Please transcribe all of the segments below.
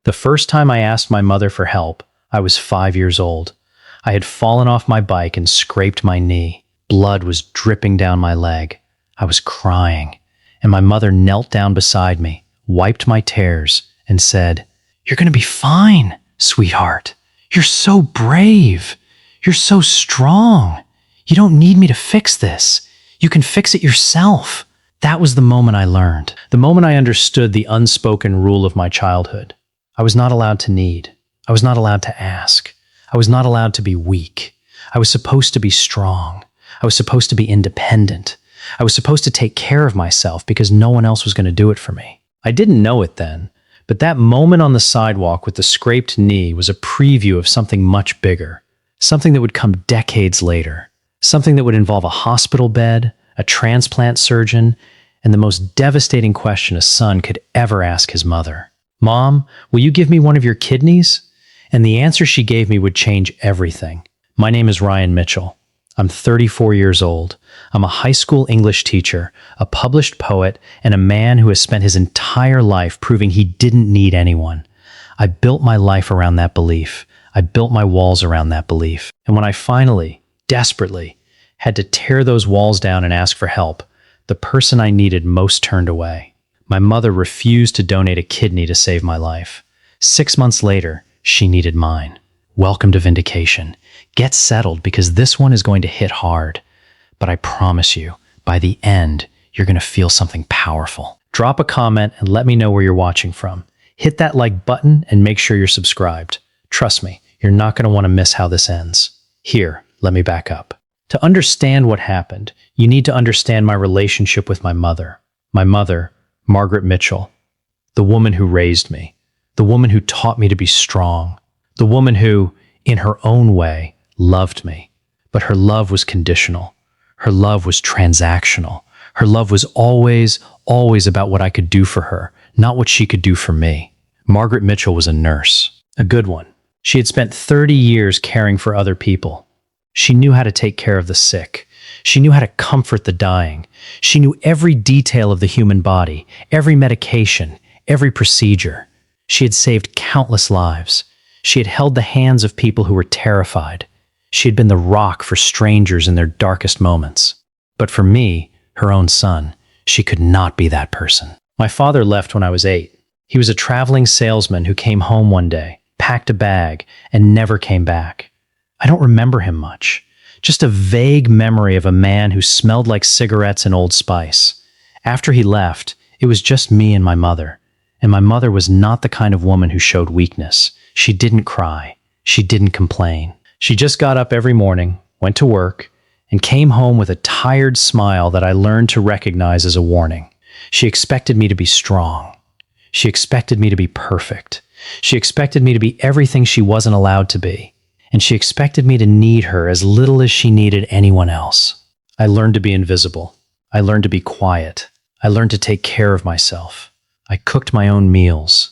The first time I asked my mother for help, I was 5 years old. I had fallen off my bike and scraped my knee. Blood was dripping down my leg. I was crying, and my mother knelt down beside me, wiped my tears, and said, "You're going to be fine, sweetheart. You're so brave. You're so strong. You don't need me to fix this. You can fix it yourself." That was the moment I learned, the moment I understood the unspoken rule of my childhood. I was not allowed to need. I was not allowed to ask. I was not allowed to be weak. I was supposed to be strong. I was supposed to be independent. I was supposed to take care of myself because no one else was going to do it for me. I didn't know it then, but that moment on the sidewalk with the scraped knee was a preview of something much bigger, something that would come decades later, something that would involve a hospital bed, a transplant surgeon, and the most devastating question a son could ever ask his mother. "Mom, will you give me one of your kidneys?" And the answer she gave me would change everything. My name is Ryan Mitchell. I'm 34 years old. I'm a high school English teacher, a published poet, and a man who has spent his entire life proving he didn't need anyone. I built my life around that belief. I built my walls around that belief. And when I finally, desperately, had to tear those walls down and ask for help, the person I needed most turned away. My mother refused to donate a kidney to save my life. 6 months later, she needed mine. Welcome to Vindication. Get settled because this one is going to hit hard. But I promise you, by the end, you're going to feel something powerful. Drop a comment and let me know where you're watching from. Hit that like button and make sure you're subscribed. Trust me, you're not going to want to miss how this ends. Here, let me back up. To understand what happened, you need to understand my relationship with my mother. My mother, Margaret Mitchell, the woman who raised me, the woman who taught me to be strong, the woman who, in her own way, loved me. But her love was conditional. Her love was transactional. Her love was always about what I could do for her, not what she could do for me. Margaret Mitchell was a nurse, a good one. She had spent 30 years caring for other people. She knew how to take care of the sick. She knew how to comfort the dying. She knew every detail of the human body, every medication, every procedure. She had saved countless lives. She had held the hands of people who were terrified. She had been the rock for strangers in their darkest moments. But for me, her own son, she could not be that person. My father left when I was 8. He was a traveling salesman who came home one day, packed a bag, and never came back. I don't remember him much. Just a vague memory of a man who smelled like cigarettes and Old Spice. After he left, it was just me and my mother. And my mother was not the kind of woman who showed weakness. She didn't cry. She didn't complain. She just got up every morning, went to work, and came home with a tired smile that I learned to recognize as a warning. She expected me to be strong. She expected me to be perfect. She expected me to be everything she wasn't allowed to be. And she expected me to need her as little as she needed anyone else. I learned to be invisible. I learned to be quiet. I learned to take care of myself. I cooked my own meals.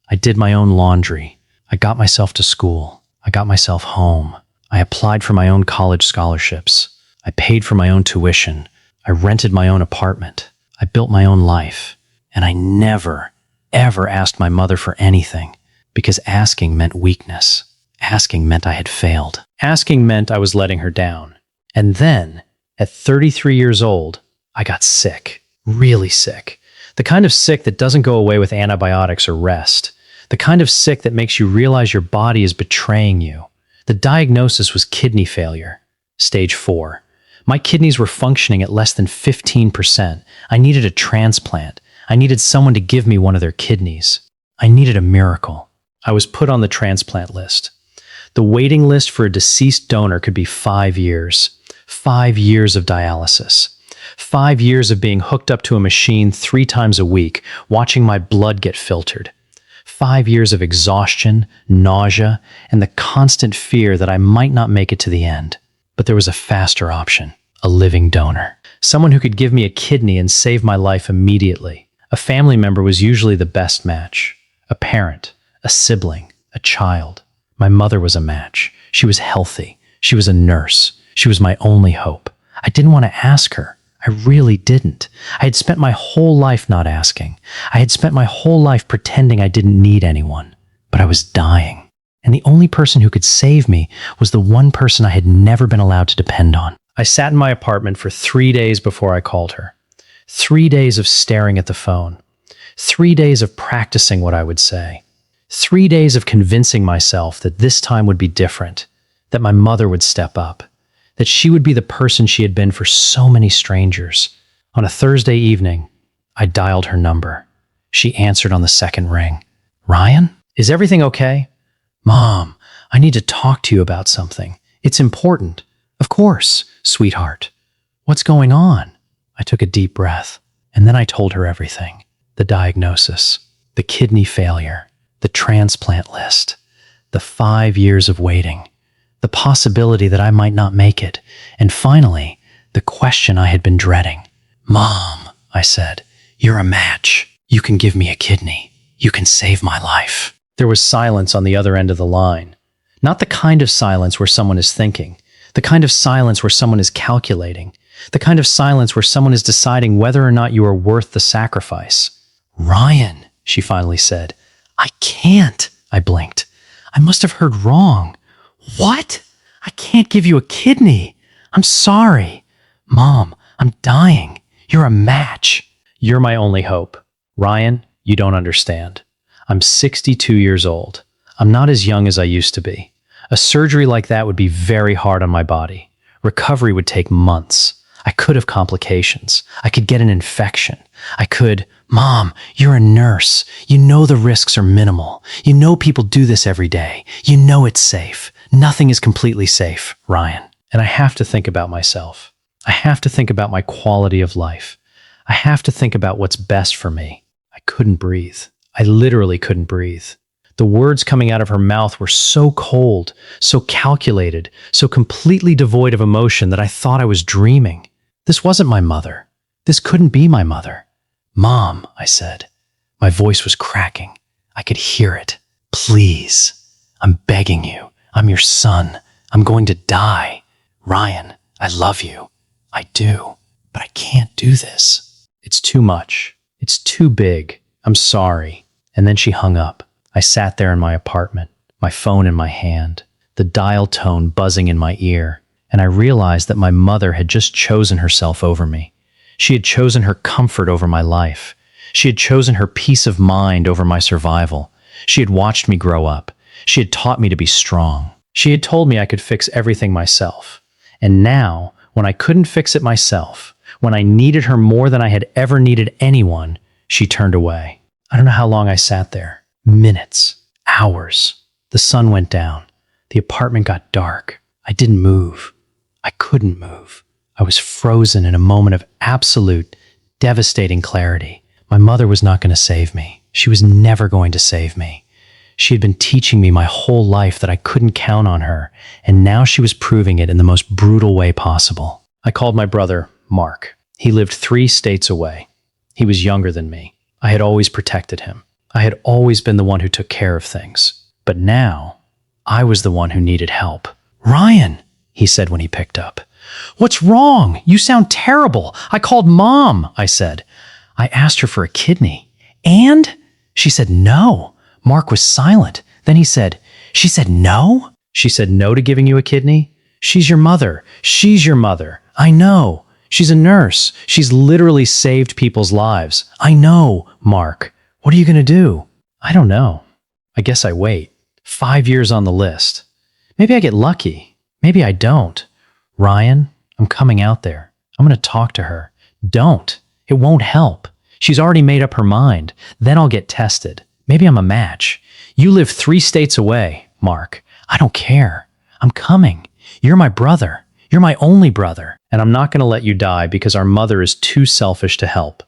I did my own laundry. I got myself to school. I got myself home. I applied for my own college scholarships. I paid for my own tuition. I rented my own apartment. I built my own life. And I never, ever asked my mother for anything because asking meant weakness. Asking meant I had failed. Asking meant I was letting her down. And then, at 33 years old, I got sick. Really sick. The kind of sick that doesn't go away with antibiotics or rest. The kind of sick that makes you realize your body is betraying you. The diagnosis was kidney failure. Stage 4. My kidneys were functioning at less than 15%. I needed a transplant. I needed someone to give me one of their kidneys. I needed a miracle. I was put on the transplant list. The waiting list for a deceased donor could be 5 years. 5 years of dialysis. 5 years of being hooked up to a machine 3 times a week, watching my blood get filtered. 5 years of exhaustion, nausea, and the constant fear that I might not make it to the end. But there was a faster option, a living donor. Someone who could give me a kidney and save my life immediately. A family member was usually the best match. A parent, a sibling, a child. My mother was a match. She was healthy. She was a nurse. She was my only hope. I didn't want to ask her. I really didn't. I had spent my whole life not asking. I had spent my whole life pretending I didn't need anyone. but I was dying. And the only person who could save me was the one person I had never been allowed to depend on. I sat in my apartment for 3 days before I called her. 3 days of staring at the phone. 3 days of practicing what I would say. 3 days of convincing myself that this time would be different, that my mother would step up, that she would be the person she had been for so many strangers. On a Thursday evening, I dialed her number. She answered on the second ring. "Ryan? Is everything okay?" "Mom, I need to talk to you about something. It's important." "Of course, sweetheart. What's going on?" I took a deep breath, and then I told her everything. The diagnosis, the kidney failure, the transplant list, the 5 years of waiting, the possibility that I might not make it, and finally, the question I had been dreading. "Mom," I said, "you're a match. You can give me a kidney. You can save my life." There was silence on the other end of the line. Not the kind of silence where someone is thinking, the kind of silence where someone is calculating, the kind of silence where someone is deciding whether or not you are worth the sacrifice. "Ryan," she finally said. "I can't," I blinked. "I must have heard wrong." "What? I can't give you a kidney. I'm sorry." "Mom, I'm dying. You're a match." "You're my only hope. Ryan, you don't understand. I'm 62 years old. I'm not as young as I used to be. A surgery like that would be very hard on my body. Recovery would take months. I could have complications. I could get an infection. I could... Mom, you're a nurse. You know the risks are minimal. You know people do this every day. You know it's safe. Nothing is completely safe, Ryan. And I have to think about myself. I have to think about my quality of life. I have to think about what's best for me." I couldn't breathe. I literally couldn't breathe. The words coming out of her mouth were so cold, so calculated, so completely devoid of emotion that I thought I was dreaming. This wasn't my mother. This couldn't be my mother. "Mom," I said. My voice was cracking. I could hear it. "Please. I'm begging you. I'm your son. I'm going to die. Ryan, I love you. I do. But I can't do this. It's too much. It's too big. I'm sorry." And then she hung up. I sat there in my apartment, my phone in my hand, the dial tone buzzing in my ear, and I realized that my mother had just chosen herself over me. She had chosen her comfort over my life. She had chosen her peace of mind over my survival. She had watched me grow up. She had taught me to be strong. She had told me I could fix everything myself. And now, when I couldn't fix it myself, when I needed her more than I had ever needed anyone, she turned away. I don't know how long I sat there. Minutes. Hours. The sun went down. The apartment got dark. I didn't move. I couldn't move. I was frozen in a moment of absolute, devastating clarity. My mother was not going to save me. She was never going to save me. She had been teaching me my whole life that I couldn't count on her, and now she was proving it in the most brutal way possible. I called my brother, Mark. He lived 3 states away. He was younger than me. I had always protected him. I had always been the one who took care of things. But now, I was the one who needed help. "Ryan," he said when he picked up. "What's wrong? You sound terrible. I called Mom," I said. "I asked her for a kidney." "And?" She said no. Mark was silent. Then he said, "She said no?" "She said no to giving you a kidney? She's your mother. She's your mother. I know. She's a nurse. She's literally saved people's lives. I know, Mark. What are you going to do?" "I don't know. I guess I wait. 5 years on the list. Maybe I get lucky. Maybe I don't. Ryan, I'm coming out there. I'm going to talk to her." "Don't. It won't help. She's already made up her mind. Then I'll get tested. Maybe I'm a match. You live 3 states away, Mark. I don't care. I'm coming. You're my brother. You're my only brother. And I'm not going to let you die because our mother is too selfish to help."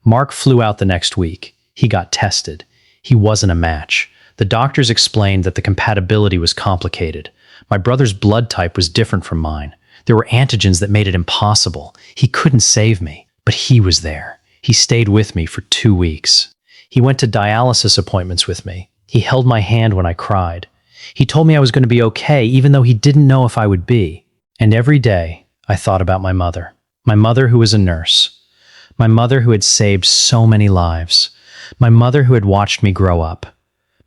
Mark flew out the next week. He got tested. He wasn't a match. The doctors explained that the compatibility was complicated. My brother's blood type was different from mine. There were antigens that made it impossible. He couldn't save me, but he was there. He stayed with me for 2 weeks. He went to dialysis appointments with me. He held my hand when I cried. He told me I was going to be okay, even though he didn't know if I would be. And every day, I thought about my mother who was a nurse, my mother who had saved so many lives, my mother who had watched me grow up,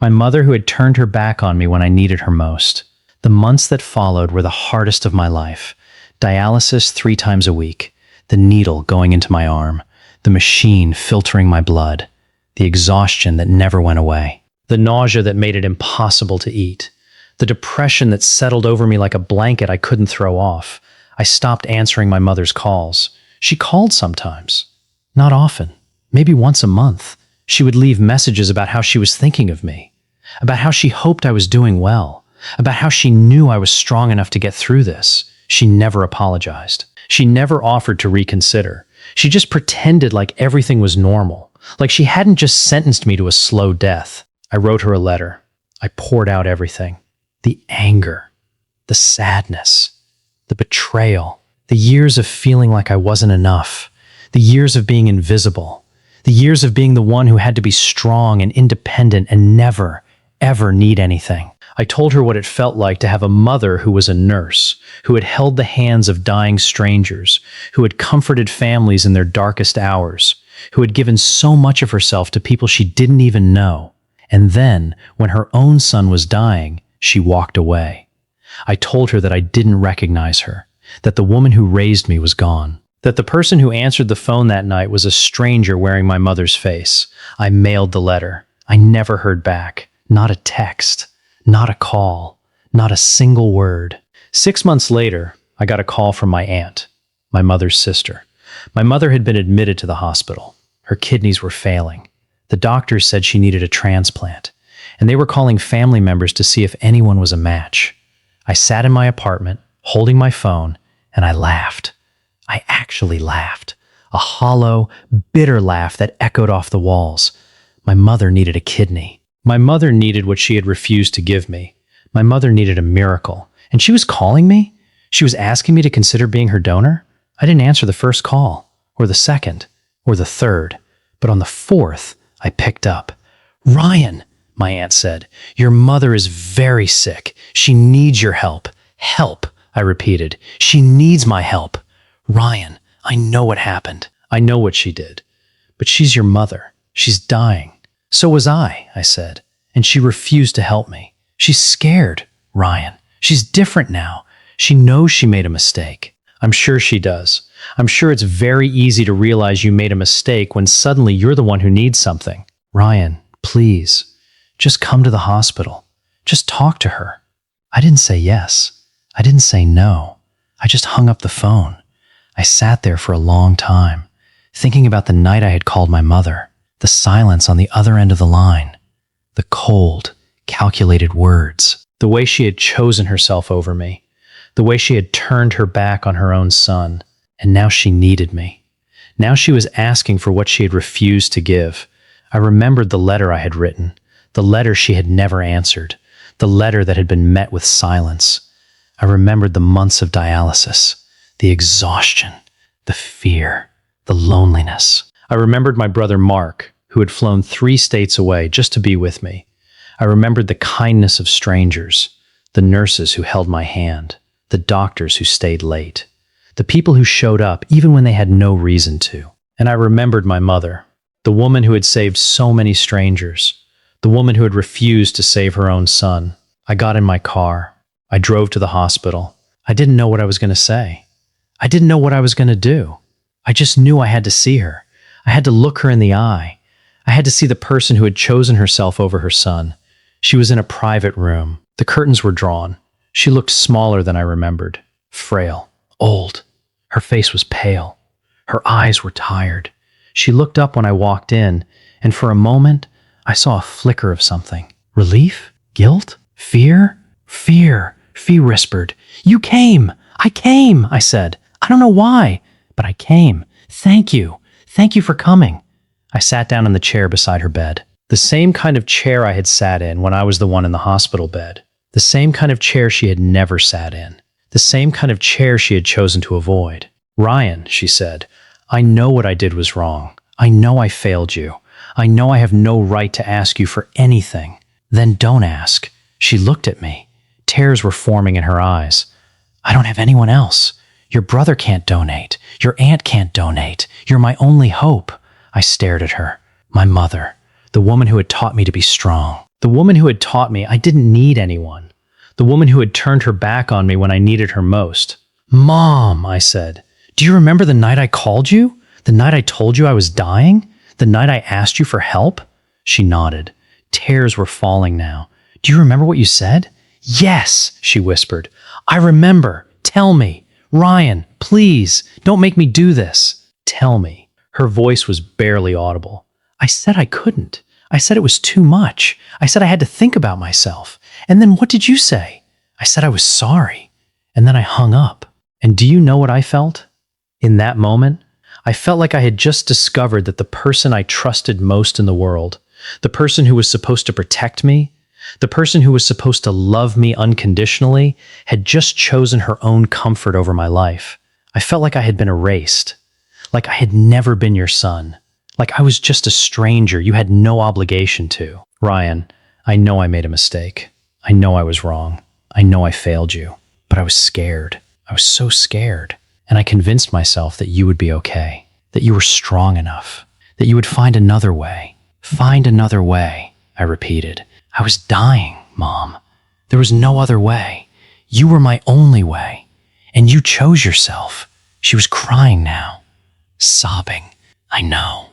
My mother who had turned her back on me when I needed her most. The months that followed were the hardest of my life. Dialysis 3 times a week, the needle going into my arm, the machine filtering my blood, the exhaustion that never went away, the nausea that made it impossible to eat, the depression that settled over me like a blanket I couldn't throw off. I stopped answering my mother's calls. She called sometimes. Not often, maybe once a month. She would leave messages about how she was thinking of me, about how she hoped I was doing well, about how she knew I was strong enough to get through this. She never apologized. She never offered to reconsider. She just pretended like everything was normal, like she hadn't just sentenced me to a slow death. I wrote her a letter. I poured out everything. The anger, the sadness, the betrayal, the years of feeling like I wasn't enough, the years of being invisible, the years of being the one who had to be strong and independent and never, ever need anything. I told her what it felt like to have a mother who was a nurse, who had held the hands of dying strangers, who had comforted families in their darkest hours, who had given so much of herself to people she didn't even know. And then, when her own son was dying, she walked away. I told her that I didn't recognize her, that the woman who raised me was gone, that the person who answered the phone that night was a stranger wearing my mother's face. I mailed the letter. I never heard back. Not a text. Not a call. Not a single word. 6 months later, I got a call from my aunt, my mother's sister. My mother had been admitted to the hospital. Her kidneys were failing. The doctors said she needed a transplant, and they were calling family members to see if anyone was a match. I sat in my apartment, holding my phone, and I laughed. I actually laughed. A hollow, bitter laugh that echoed off the walls. My mother needed a kidney. My mother needed what she had refused to give me. My mother needed a miracle. And she was calling me? She was asking me to consider being her donor? I didn't answer the first call, or the second, or the third. But on the fourth, I picked up. "Ryan," my aunt said, "your mother is very sick. She needs your help." "Help," I repeated. "She needs my help." "Ryan, I know what happened. I know what she did. But she's your mother. She's dying." "So was I," I said, "and she refused to help me. She's scared, Ryan. She's different now. She knows she made a mistake." "I'm sure she does. I'm sure it's very easy to realize you made a mistake when suddenly you're the one who needs something." "Ryan, please, just come to the hospital. Just talk to her." I didn't say yes. I didn't say no. I just hung up the phone. I sat there for a long time, thinking about the night I had called my mother, the silence on the other end of the line, the cold, calculated words, the way she had chosen herself over me, the way she had turned her back on her own son, and now she needed me. Now she was asking for what she had refused to give. I remembered the letter I had written, the letter she had never answered, the letter that had been met with silence. I remembered the months of dialysis, the exhaustion, the fear, the loneliness. I remembered my brother Mark, who had flown 3 states away just to be with me. I remembered the kindness of strangers, the nurses who held my hand, the doctors who stayed late, the people who showed up even when they had no reason to. And I remembered my mother, the woman who had saved so many strangers, the woman who had refused to save her own son. I got in my car. I drove to the hospital. I didn't know what I was going to say. I didn't know what I was going to do. I just knew I had to see her. I had to look her in the eye. I had to see the person who had chosen herself over her son. She was in a private room. The curtains were drawn. She looked smaller than I remembered, frail, old. Her face was pale. Her eyes were tired. She looked up when I walked in, and for a moment, I saw a flicker of something. Relief? Guilt? Fear? Fear, Fee whispered. "You came! I came!" I said. "I don't know why, but I came. Thank you. Thank you for coming." I sat down in the chair beside her bed. The same kind of chair I had sat in when I was the one in the hospital bed. The same kind of chair she had never sat in. The same kind of chair she had chosen to avoid. "Ryan," she said, "I know what I did was wrong. I know I failed you. I know I have no right to ask you for anything." "Then don't ask." She looked at me. Tears were forming in her eyes. "I don't have anyone else. Your brother can't donate. Your aunt can't donate. You're my only hope." I stared at her. My mother, the woman who had taught me to be strong, The woman who had taught me I didn't need anyone. The woman who had turned her back on me when I needed her most. "Mom," I said, "do you remember the night I called you? The night I told you I was dying? The night I asked you for help?" She nodded. Tears were falling now. "Do you remember what you said?" "Yes," she whispered. "I remember. Tell me. Ryan, please, don't make me do this. Tell me." Her voice was barely audible. "I said I couldn't. I said it was too much. I said I had to think about myself. And then what did you say?" "I said I was sorry." And then I hung up. And do you know what I felt? In that moment, I felt like I had just discovered that the person I trusted most in the world, the person who was supposed to protect me, the person who was supposed to love me unconditionally, had just chosen her own comfort over my life. I felt like I had been erased, like I had never been your son, like I was just a stranger you had no obligation to. Ryan, I know I made a mistake. I know I was wrong. I know I failed you. But I was scared. I was so scared. And I convinced myself that you would be okay, that you were strong enough, that you would find another way. Find another way, I repeated. I was dying, Mom. There was no other way. You were my only way. And you chose yourself. She was crying now, sobbing. I know.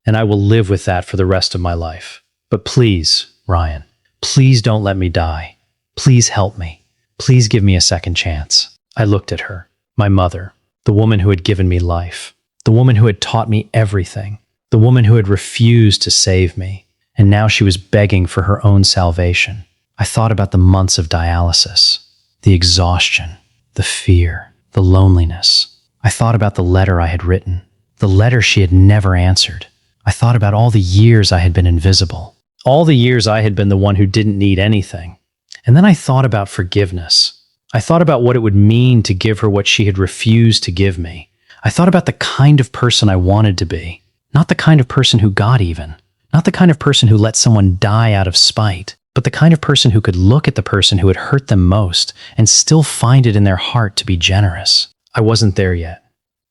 And I will live with that for the rest of my life. But please, Ryan, please don't let me die. Please help me. Please give me a second chance. I looked at her, my mother, the woman who had given me life, the woman who had taught me everything, the woman who had refused to save me, and now she was begging for her own salvation. I thought about the months of dialysis, the exhaustion, the fear, the loneliness. I thought about the letter I had written, the letter she had never answered. I thought about all the years I had been invisible, all the years I had been the one who didn't need anything. And then I thought about forgiveness. I thought about what it would mean to give her what she had refused to give me. I thought about the kind of person I wanted to be, not the kind of person who got even, not the kind of person who let someone die out of spite, but the kind of person who could look at the person who had hurt them most and still find it in their heart to be generous. I wasn't there yet.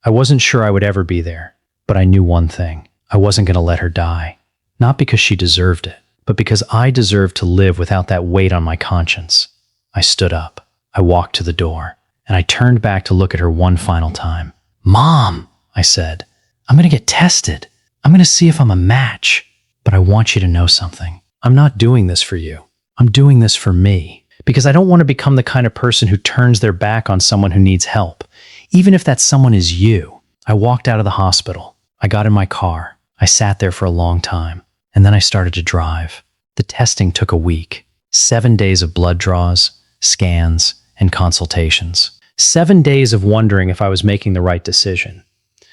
I wasn't sure I would ever be there, but I knew one thing. I wasn't going to let her die, not because she deserved it, but because I deserved to live without that weight on my conscience. I stood up. I walked to the door, and I turned back to look at her one final time. "Mom," I said, "I'm going to get tested. I'm going to see if I'm a match. But I want you to know something. I'm not doing this for you. I'm doing this for me, because I don't want to become the kind of person who turns their back on someone who needs help, even if that someone is you." I walked out of the hospital. I got in my car. I sat there for a long time, and then I started to drive. The testing took a week. 7 days of blood draws, scans, and consultations. 7 days of wondering if I was making the right decision.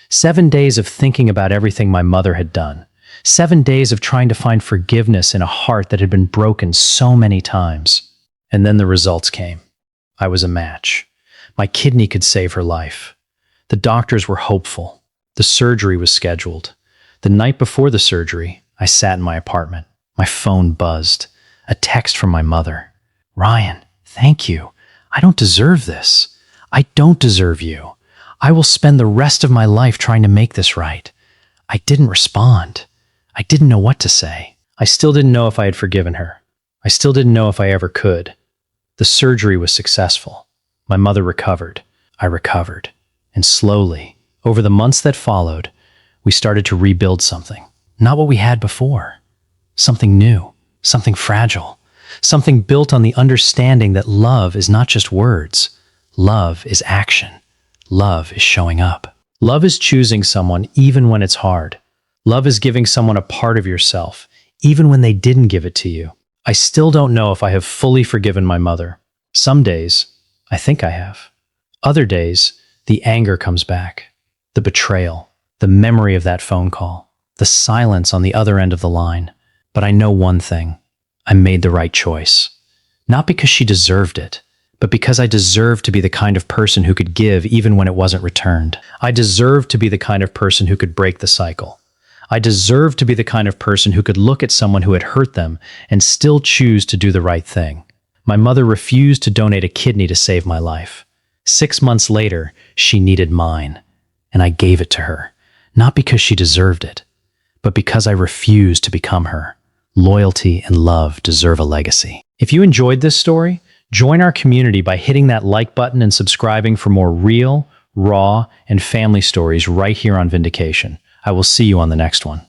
7 days of thinking about everything my mother had done. 7 days of trying to find forgiveness in a heart that had been broken so many times. And then the results came. I was a match. My kidney could save her life. The doctors were hopeful. The surgery was scheduled. The night before the surgery, I sat in my apartment. My phone buzzed. A text from my mother. "Ryan, thank you. I don't deserve this. I don't deserve you. I will spend the rest of my life trying to make this right." I didn't respond. I didn't know what to say. I still didn't know if I had forgiven her. I still didn't know if I ever could. The surgery was successful. My mother recovered. I recovered. And slowly, over the months that followed, we started to rebuild something. Not what we had before. Something new. Something fragile. Something built on the understanding that love is not just words. Love is action. Love is showing up. Love is choosing someone even when it's hard. Love is giving someone a part of yourself, even when they didn't give it to you. I still don't know if I have fully forgiven my mother. Some days, I think I have. Other days, the anger comes back. The betrayal. The memory of that phone call. The silence on the other end of the line. But I know one thing. I made the right choice. Not because she deserved it, but because I deserved to be the kind of person who could give even when it wasn't returned. I deserved to be the kind of person who could break the cycle. I deserved to be the kind of person who could look at someone who had hurt them and still choose to do the right thing. My mother refused to donate a kidney to save my life. 6 months later, she needed mine, and I gave it to her, not because she deserved it, but because I refused to become her. Loyalty and love deserve a legacy. If you enjoyed this story, join our community by hitting that like button and subscribing for more real, raw, and family stories right here on Vindication. I will see you on the next one.